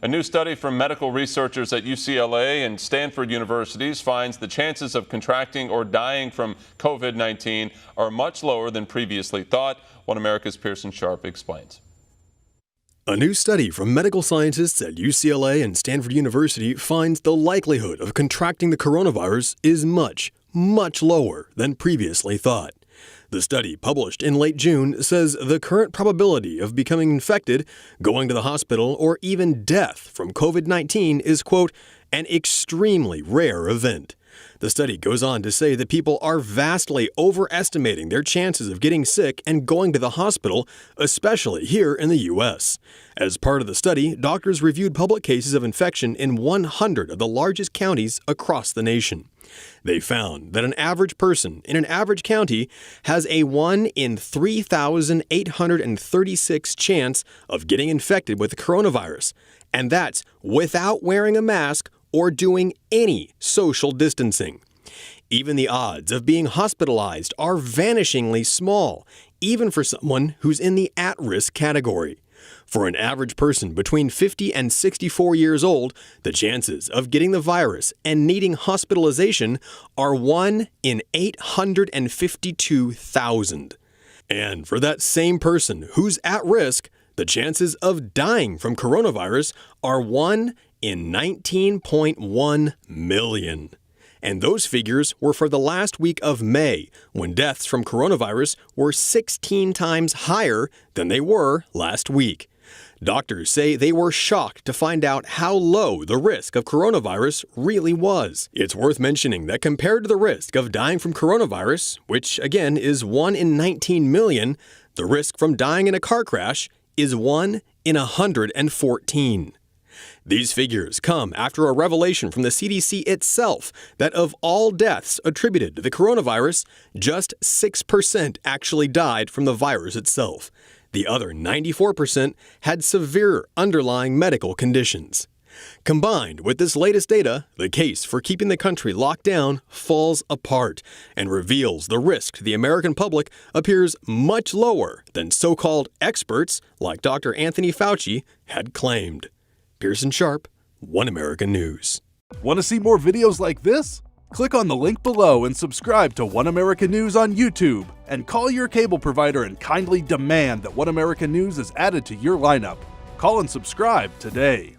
A new study from medical researchers at UCLA and Stanford universities finds the chances of contracting or dying from COVID-19 are much lower than previously thought. One America's Pearson Sharp explains. A new study from medical scientists at UCLA and Stanford University finds the likelihood of contracting the coronavirus is much lower than previously thought. The study, published in late June, says the current probability of becoming infected, going to the hospital, or even death from COVID-19 is, quote, an extremely rare event. The study goes on to say that people are vastly overestimating their chances of getting sick and going to the hospital, especially here in the U.S. As part of the study, doctors reviewed public cases of infection in 100 of the largest counties across the nation. They found that an average person in an average county has a 1 in 3,836 chance of getting infected with the coronavirus, and that's without wearing a mask or doing any social distancing. Even the odds of being hospitalized are vanishingly small, even for someone who's in the at-risk category. For an average person between 50 and 64 years old, the chances of getting the virus and needing hospitalization are 1 in 852,000. And for that same person who's at risk, the chances of dying from coronavirus are 1 in 19.1 million. And those figures were for the last week of May, when deaths from coronavirus were 16 times higher than they were last week. Doctors say they were shocked to find out how low the risk of coronavirus really was. It's worth mentioning that compared to the risk of dying from coronavirus, which again is 1 in 19 million, the risk from dying in a car crash is 1 in 114. These figures come after a revelation from the CDC itself that of all deaths attributed to the coronavirus, just 6% actually died from the virus itself. The other 94% had severe underlying medical conditions. Combined with this latest data, the case for keeping the country locked down falls apart and reveals the risk to the American public appears much lower than so-called experts like Dr. Anthony Fauci had claimed. Pearson Sharp, One America News. Want to see more videos like this? Click on the link below and subscribe to One America News on YouTube, and call your cable provider and kindly demand that One America News is added to your lineup. Call and subscribe today.